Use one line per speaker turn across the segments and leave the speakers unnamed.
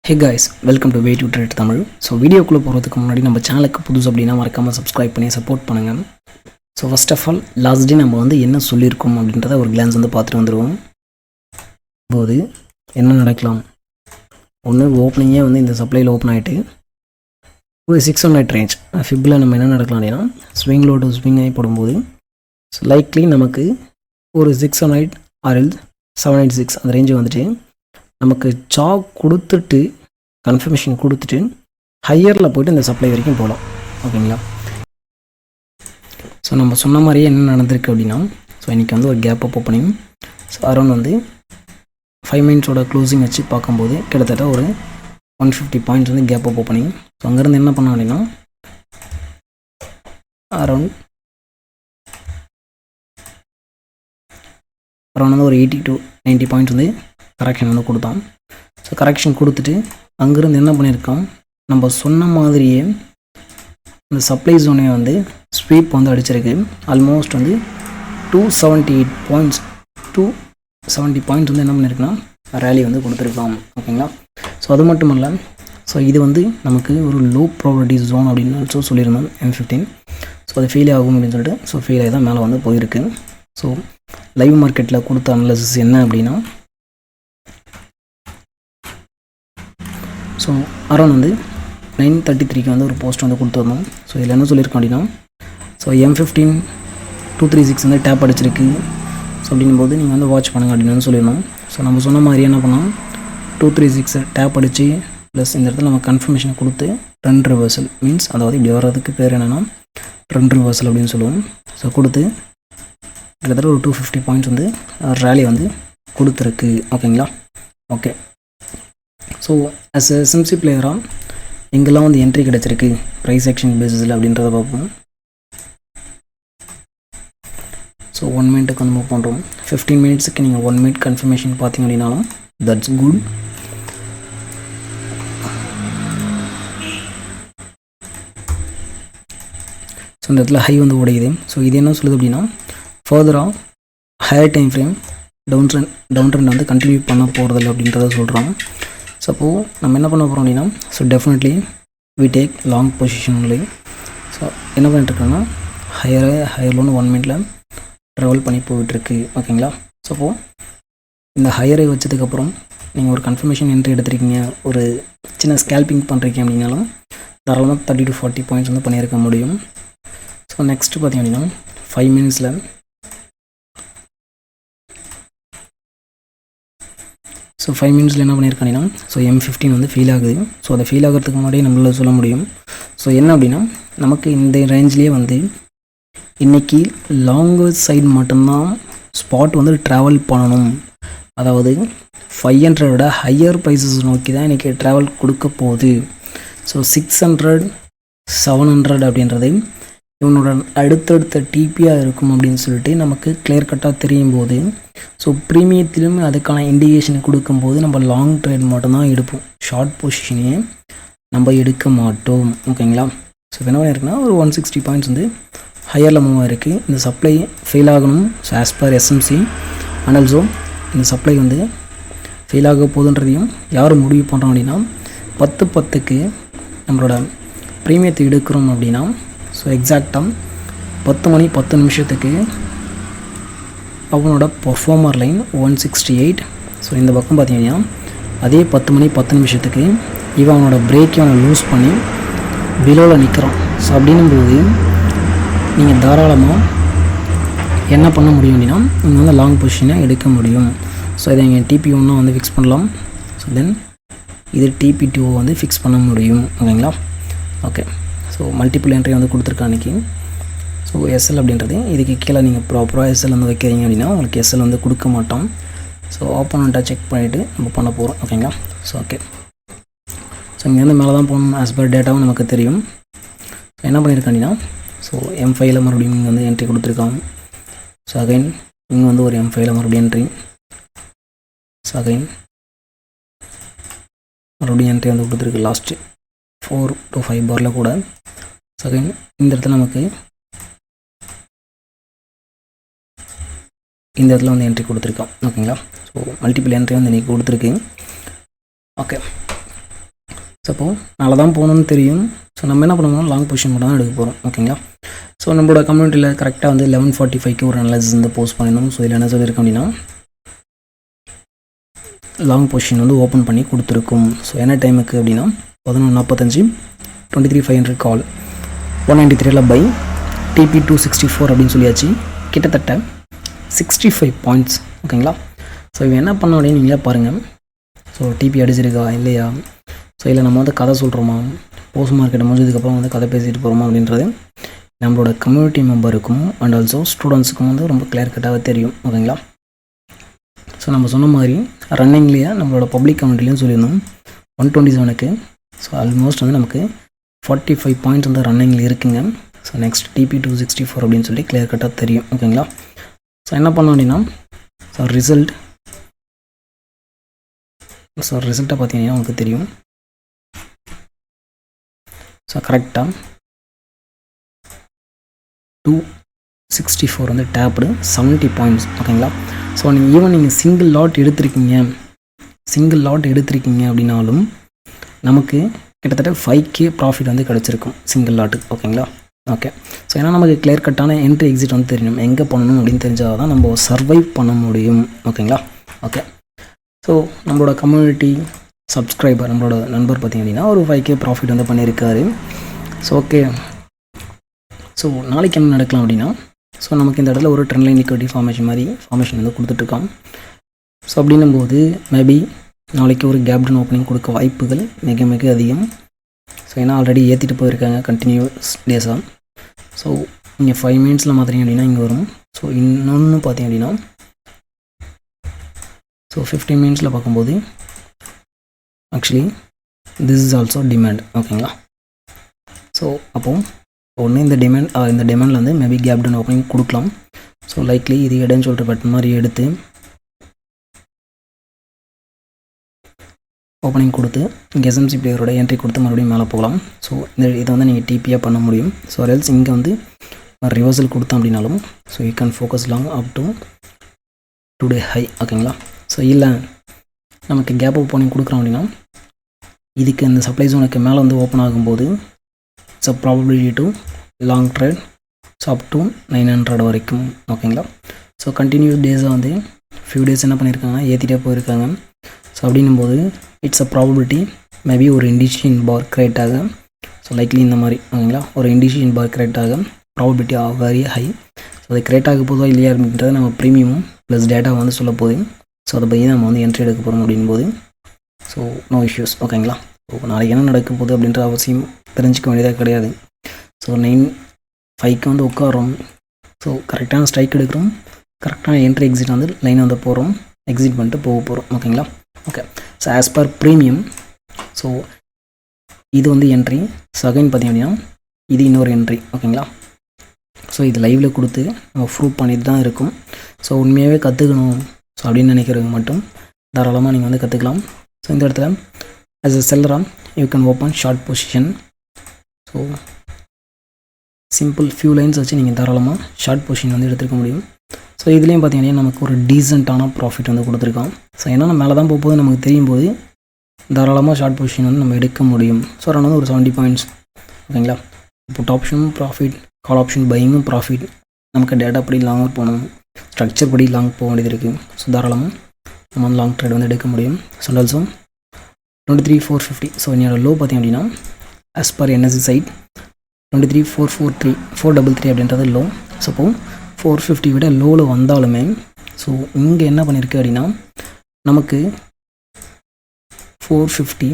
Hey guys, welcome to Way to Trade Tamil. So வீடியோக்குள்ளே போகிறதுக்கு முன்னாடி நம்ம சேனலுக்கு புதுசு அப்படின்னா மறக்காமல் சப்ஸ்கிரைப் பண்ணி சப்போர்ட் பண்ணுங்கள். So first of all last day நம்ம என்ன சொல்லியிருக்கோம் அப்படின்றத ஒரு கிளான்ஸ் பார்த்துட்டு வந்துடுவோம். போது என்ன நடக்கலாம், ஒன்று ஓப்பனிங்கே இந்த சப்ளையில் ஓப்பன் ஆகிட்டு ஒரு 600 ரேஞ்ச் ஃபிப்பில் நம்ம என்ன நடக்கலாம் அப்படின்னா ஸ்விங் லோடு ஸ்விங் ஆகி போடும்போது லைக்லி நமக்கு ஒரு 600 ஆர் 796 அந்த ரேஞ்சு வந்துட்டு நமக்கு சாக் கொடுத்துட்டு கன்ஃபர்மேஷன் கொடுத்துட்டு ஹையரில் போய்ட்டு இந்த சப்ளை வரைக்கும் போகலாம். ஓகேங்களா? ஸோ நம்ம சொன்ன மாதிரியே என்ன நடந்திருக்கு அப்படின்னா, ஸோ இன்றைக்கி ஒரு gap up opening. So around 5 மினிட்ஸோட க்ளோசிங் வச்சு பார்க்கும்போது கிட்டத்தட்ட ஒரு 150 points gap up opening. So அங்கேருந்து என்ன பண்ணோம் அப்படின்னா அரௌண்ட் ஒரு 80 to 90 பாயிண்ட்ஸ் கரெக்ஷன் கொடுத்தோம். ஸோ கரெக்ஷன் கொடுத்துட்டு அங்கேருந்து என்ன பண்ணியிருக்கோம், நம்ம சொன்ன மாதிரியே இந்த சப்ளை ஜோனை ஸ்வீப் அடிச்சிருக்கு. ஆல்மோஸ்ட் 278 பாயிண்ட்ஸ் 270 பாயிண்ட்ஸ் என்ன பண்ணியிருக்குன்னா ரேலி கொடுத்துருக்கோம். ஓகேங்களா? ஸோ அது மட்டும் இல்லை, ஸோ இது நமக்கு ஒரு லோ ப்ராபபிலிட்டி ஜோன் அப்படின்னு சொல்லியிருந்தோம் M15. ஸோ அது ஃபெயில் ஆகும் அப்படின்னு சொல்லிட்டு ஸோ ஃபெயில் ஆகி தான் மேலே போயிருக்கு. ஸோ லைவ் மார்க்கெட்டில் கொடுத்த அனாலிசிஸ் என்ன அப்படின்னா, ஸோ அரௌண்ட் 9:33 ஒரு போஸ்ட் கொடுத்துருந்தோம். ஸோ இதில் என்ன சொல்லியிருக்கோம் அப்படின்னா, ஸோ M15 236 டேப் அடிச்சிருக்கு. ஸோ அப்படிங்கும்போது நீங்கள் வாட்ச் பண்ணுங்கள் அப்படின்னு சொல்லியிருந்தோம். ஸோ நம்ம சொன்ன மாதிரி என்ன பண்ணோம், 236 டேப் அடித்து ப்ளஸ் இந்த இடத்துல நம்ம கன்ஃபர்மேஷன் கொடுத்து ட்ரெண்ட் ரிவர்சல் மீன்ஸ், அதாவது இப்படி வர்றதுக்கு பேர் என்னென்னா ட்ரெண்ட் ரிவர்சல் அப்படின்னு சொல்லுவோம். ஸோ கொடுத்து கிட்டத்தட்ட ஒரு 250 பாயிண்ட்ஸ் ரேலி கொடுத்துருக்கு. ஓகேங்களா? Okay. So as a SMC பிளேயராக எங்கெல்லாம் என்ட்ரி கிடச்சிருக்கு ப்ரைஸ் ஆக்ஷன் பேசிஸில் அப்படின்றத பார்ப்போம். ஸோ 1 மினிட்டுக்கு மூவ் பண்ணுறோம். 15 மினிட்ஸுக்கு நீங்கள் 1 மினிட் கன்ஃபர்மேஷன் பார்த்தீங்க அப்படின்னாலும் தட்ஸ் குட். ஸோ இந்த இடத்துல ஹை உடையுது. ஸோ இது என்ன சொல்லுது அப்படின்னா, ஃபர்தராக higher time frame down trend continue பண்ண போகிறதில்ல அப்படின்றத சொல்கிறோம். ஸோ அப்போது நம்ம என்ன பண்ண போகிறோம் அப்படின்னா, so definitely we take long position only. So என்ன பண்ணிட்டுருக்கோன்னா ஹையரில் 1 மினிட்டில் ட்ராவல் பண்ணி போயிட்டுருக்கு. ஓகேங்களா? ஸோ அப்போது இந்த ஹையரை வச்சதுக்கப்புறம் நீங்கள் ஒரு கன்ஃபர்மேஷன் என்ட்ரி எடுத்துருக்கீங்க, ஒரு சின்ன ஸ்கேல்பிங் பண்ணுறீங்க அப்படின்னாலும் தாராளமாக 30 to 40 பாயிண்ட்ஸ் பண்ணியிருக்க முடியும். ஸோ நெக்ஸ்ட்டு பார்த்தீங்க அப்படின்னா 5 மினிட்ஸில் ஸோ 5 மினிட்ஸில் என்ன பண்ணியிருக்காங்கன்னா, ஸோ M15 ஃபீல் ஆகுது. ஸோ அதை ஃபீல் ஆகிறதுக்கு முன்னாடியே நம்மளால் சொல்ல முடியும். ஸோ என்ன அப்படின்னா, நமக்கு இந்த ரேஞ்சிலே இன்றைக்கி லாங்கர் சைடு மட்டும்தான் ஸ்பாட் ட்ராவல் பண்ணணும். அதாவது 500 ஹையர் ப்ரைஸஸ் நோக்கி தான் இன்றைக்கி ட்ராவல் கொடுக்க போகுது. ஸோ 600 700 அப்படின்றது இவனோட அடுத்தடுத்த டிபியாக இருக்கும் அப்படின்னு சொல்லிட்டு நமக்கு கிளியர் கட்டாக தெரியும் போது, ஸோ ப்ரீமியத்திலும் அதுக்கான இண்டிகேஷன் கொடுக்கும்போது நம்ம லாங் ட்ரேட் மட்டும்தான் எடுப்போம், ஷார்ட் பொசிஷனையே நம்ம எடுக்க மாட்டோம். ஓகேங்களா? ஸோ என்ன பண்ணியிருக்குன்னா ஒரு 160 பாயிண்ட்ஸ் ஹையரில் மூவ் ஆகிருக்கு. இந்த சப்ளை ஃபெயில் ஆகணும். So as per SMC and also இந்த சப்ளை ஃபெயில் ஆக போகுதுன்றதையும் யார் முடிவு பண்ணுறோம் அப்படின்னா, 10:10க்கு நம்மளோட ப்ரீமியத்தை எடுக்கிறோம் அப்படின்னா, ஸோ எக்ஸாக்டாக 10 மணி 10 நிமிஷத்துக்கு அவனோட பர்ஃபார்மர் லைன் 168. ஸோ இந்த பக்கம் பார்த்தீங்கன்னா அதே 10 மணி 10 நிமிஷத்துக்கு இவன் அவனோட பிரேக்கை லூஸ் பண்ணி பிலோவில் நிற்கிறான். ஸோ அப்படின்னும்போது நீங்கள் தாராளமாக என்ன பண்ண முடியும் அப்படின்னா, நீங்கள் லாங் பொசிஷனை எடுக்க முடியும். ஸோ இதை நீங்கள் TP1 ஃபிக்ஸ் பண்ணலாம். ஸோ தென் இது TP2 ஃபிக்ஸ் பண்ண முடியும். ஓகேங்களா? ஓகே. ஸோ மல்டிபிள் என்ட்ரி கொடுத்துருக்கா அன்றைக்கி. ஸோ SL அப்படின்றது இதுக்கு கீழே நீங்கள் ப்ராப்பராக SL வைக்கிறீங்க அப்படின்னா உங்களுக்கு SL கொடுக்க மாட்டோம். ஸோ ஆப்போனண்ட்டாக செக் பண்ணிவிட்டு நம்ம பண்ண போகிறோம். ஓகேங்களா? So okay. ஸோ இங்கேருந்து மேலே தான் போகணும். ஆஸ் பர் டேட்டாவும் நமக்கு தெரியும். ஸோ என்ன பண்ணியிருக்காங்கன்னா, ஸோ M5ல் மறுபடியும் இங்கே என்ட்ரி கொடுத்துருக்காங்க. ஸோ அகைன் இங்கே ஒரு M5ல் மறுபடியும் என்ட்ரி. ஸோ அகைன் மறுபடியும் என்ட்ரி கொடுத்துருக்கு லாஸ்ட்டு 4 to 5 பாரில் கூட. ஸோ அகைன் இந்த இடத்துல நமக்கு இந்த இடத்துல என்ட்ரி கொடுத்துருக்கோம். ஓகேங்களா? ஸோ மல்டிபிள் என்ட்ரி இன்றைக்கி கொடுத்துருக்கு. ஓகே. ஸோ அப்போது நல்லா தான் போகணுன்னு தெரியும். ஸோ நம்ம என்ன பண்ணுவோம், லாங் பொசிஷன் மட்டும் தான் எடுக்க போகிறோம். ஓகேங்களா. ஸோ நம்மளோட கம்யூனிட்டியில் கரெக்டாக வந்து 11:45 ஒரு அனலைசிஸ் வந்து போஸ்ட் பண்ணிடணும். ஸோ இதில் என்ன சொல்லியிருக்கோம் அப்படின்னா, லாங் பொசிஷன் வந்து ஓப்பன் பண்ணி கொடுத்துருக்கும். ஸோ என்ன டைமுக்கு அப்படின்னா 11:45 23,500 கால் 193 பை TP 264 அப்படின்னு சொல்லியாச்சு. கிட்டத்தட்ட 65 பாயிண்ட்ஸ். ஓகேங்களா. ஸோ இவன் என்ன பண்ண அப்படின்னு நீங்களே பாருங்கள். ஸோ டிபி அடிச்சிருக்கா இல்லையா, ஸோ இல்லை நம்ம வந்து கதை சொல்கிறோமா, போஸ்ட் மார்க்கெட்டை முடிஞ்சதுக்கப்புறம் வந்து கதை பேசிகிட்டு போகிறோமா அப்படின்றது நம்மளோட கம்யூனிட்டி மெம்பருக்கும் அண்ட் ஆல்சோ ஸ்டூடெண்ட்ஸுக்கும் வந்து ரொம்ப கிளியர் கட்டாக தெரியும். ஓகேங்களா. ஸோ நம்ம சொன்ன மாதிரி ரன்னிங்லேயே நம்மளோட பப்ளிக் கம்யூனிட்டிலையும் சொல்லியிருந்தோம் 127க்கு. ஸோ ஆல்மோஸ்ட் வந்து நமக்கு 45 பாயிண்ட்ஸ் வந்து ரன்னிங்கில் இருக்குங்க. ஸோ நெக்ஸ்ட் TP 264 அப்படின்னு சொல்லி கிளியர் கட்டாக தெரியும். ஓகேங்களா. ஸோ என்ன பண்ணோம் அப்படின்னா, ரிசல்ட்டை பார்த்தீங்கன்னா உங்களுக்கு தெரியும். ஸோ கரெக்டாக 264 வந்து டேப்டு 70 பாயிண்ட்ஸ். ஓகேங்களா. ஸோ நீங்கள் சிங்கிள் லாட் எடுத்திருக்கீங்க அப்படின்னாலும் நமக்கு கிட்டத்தட்ட 5K ப்ராஃபிட் வந்து கிடச்சிருக்கும் சிங்கிள் லாட்டுக்கு. ஓகேங்களா. ஓகே. ஸோ ஏன்னா நமக்கு கிளியர் கட்டான என்ட்ரி எக்ஸிட் வந்து தெரியணும், எங்கே பண்ணணும் அப்படின்னு தெரிஞ்சால் தான் நம்ம சர்வைவ் பண்ண முடியும். ஓகேங்களா. ஓகே. ஸோ நம்மளோட கம்யூனிட்டி சப்ஸ்கிரைபர், நம்மளோட நண்பர் பார்த்திங்க அப்படின்னா ஒரு 5K ப்ராஃபிட் வந்து பண்ணியிருக்காரு. So okay. ஸோ நாளைக்கு என்ன நடக்கலாம் அப்படின்னா, ஸோ நமக்கு இந்த இடத்துல ஒரு ட்ரெண்ட் லைன் லிக்விடிட்டி ஃபார்மேஷன் வந்து கொடுத்துட்ருக்கோம். ஸோ அப்படின்னும்போது மேபி நாளைக்கு ஒரு கேப் டவுன் ஓப்பனிங் கொடுக்க வாய்ப்புகள் மிக மிக அதிகம். ஸோ ஏன்னா ஆல்ரெடி ஏற்றிட்டு போயிருக்காங்க கண்டினியூஸ் டேஸாக. ஸோ இங்கே 5 மினிட்ஸில் மாற்றிங்க அப்படின்னா இங்கே வரும். ஸோ இன்னொன்று பார்த்தீங்க அப்படின்னா, ஸோ 15 மினிட்ஸில் பார்க்கும்போது actually this is also demand. ஓகேங்களா. ஸோ அப்போது ஒன்று இந்த டிமாண்டில் வந்து மேபி கேப் டவுன் ஓப்பனிங் கொடுக்கலாம். ஸோ லைக்லி இது எடுன்னு சொல்லிட்டு பட்டன் மாதிரி எடுத்து ஓப்பனிங் கொடுத்து இங்கே SMC பிளேயரோட என்ட்ரி கொடுத்து மறுபடியும் மேலே போகலாம். ஸோ இதை வந்து நீங்கள் டிபியாக பண்ண முடியும். ஸோ எல்ஸ் இங்கே வந்து ரிவர்சல் கொடுத்தோம் அப்படின்னாலும் so you can focus long up to today high. ஓகேங்களா. ஸோ இல்லை நமக்கு கேப் ஓப்பனிங் கொடுக்குறோம் அப்படின்னா இதுக்கு இந்த சப்ளை ஜோனுக்கு மேலே வந்து ஓப்பன் ஆகும்போது it's a probability to long trade so up to 900 வரைக்கும். ஓகேங்களா. ஸோ கண்டினியூஸ் டேஸாக வந்து ஃபியூ டேஸ் என்ன பண்ணியிருக்காங்கன்னா ஏற்றிட்டே போயிருக்காங்க. ஸோ அப்படின்னும்போது இட்ஸ் அ ப்ராபபிலிட்டி மேபி ஒரு இண்டிஷியன் பார் கிரியேட் ஆக, ஸோ லைக்லி இந்த மாதிரி. ஓகேங்களா. ஒரு இண்டிஷியன் பார் கிரியேட் ஆக ப்ராபபிலிட்டி வெரி ஹை. ஸோ அது கிரியேட் ஆக போதோ இல்லையா அப்படின்றது நம்ம ப்ரீமியமும் ப்ளஸ் டேட்டா வந்து சொல்ல போகுது. ஸோ அதை பற்றி நம்ம வந்து என்ட்ரி எடுக்க போகிறோம் அப்படின்போது ஸோ நோ இஷ்யூஸ். ஓகேங்களா. ஸோ நாளைக்கு என்ன நடக்க போகுது அப்படின்ற அவசியம் தெரிஞ்சிக்க வேண்டியதாக கிடையாது. ஸோ 9-5க்கு வந்து உட்காரோம். ஸோ கரெக்டான ஸ்ட்ரைக் எடுக்கிறோம், கரெக்டான என்ட்ரி எக்ஸிட் வந்து லைனை வந்து போகிறோம், எக்ஸிட் பண்ணிட்டு போக போகிறோம். ஓகேங்களா. Okay. So as per premium so இது வந்து என்ட்ரி. ஸோ அகைன் பார்த்திங்க அப்படின்னா இது இன்னொரு என்ட்ரி. ஓகேங்களா. ஸோ இது லைவில் கொடுத்து நம்ம ப்ரூவ் பண்ணிட்டு தான் இருக்கும். ஸோ உண்மையாகவே கற்றுக்கணும் ஸோ அப்படின்னு நினைக்கிறவங்க மட்டும் தாராளமாக நீங்கள் வந்து கற்றுக்கலாம். ஸோ இந்த இடத்துல ஆஸ் அ செல்லராக you can open short position. So simple few lines வச்சு நீங்கள் தாராளமாக ஷார்ட் பொசிஷன் வந்து எடுத்துக்க முடியும். ஸோ இதுலேயும் பார்த்தீங்கன்னா நமக்கு ஒரு டீசெண்டான ப்ராஃபிட் வந்து கொடுத்துருக்கோம். ஸோ ஏன்னா நம்ம மேலே தான் போகும்போது நமக்கு தெரியும் போது தாராளமாக ஷார்ட் பொசிஷன் வந்து நம்ம எடுக்க முடியும். ஸோ அரௌண்ட் வந்து ஒரு 70 பாயிண்ட்ஸ். ஓகேங்களா. புட் ஆப்ஷனும் ப்ராஃபிட், கால் ஆப்ஷன் பையிங்கும் ப்ராஃபிட். நமக்கு டேட்டா படி லாங் போகணும், ஸ்ட்ரக்சர் படி லாங் போக வேண்டியது இருக்குது. ஸோ தாராளமாக நம்ம வந்து லாங் ட்ரேட் வந்து எடுக்க முடியும். So also 23,450. ஸோ என்னோட லோ பார்த்திங்க அப்படின்னா ஆஸ் பர் NSE சைட் 23,433 அப்படின்றது லோ. ஸோ அப்போது 450 விட லோவில் வந்தாலுமே ஸோ இங்கே என்ன பண்ணியிருக்கு அப்படின்னா நமக்கு 450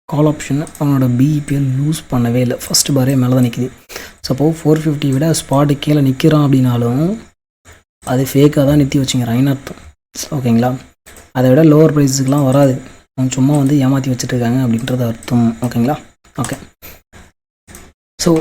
கால் ஆப்ஷன் அவனோட BEPL லூஸ் பண்ணவே இல்லை. ஃபஸ்ட்டு பாரே மேலே தான் நிற்கிது. ஸோ அப்போது 450 விட ஸ்பாட்டு கீழே நிற்கிறான் அப்படின்னாலும் அது ஃபேக்காக தான் நிறுத்தி வச்சுங்கிறாங்கன்னு அர்த்தம். ஓகேங்களா. அதை விட லோவர் ப்ரைஸுக்கெலாம் வராது, அவங்க சும்மா வந்து ஏமாற்றி வச்சுட்ருக்காங்க அப்படின்றது அர்த்தம். ஓகேங்களா. ஓகே. ஸோ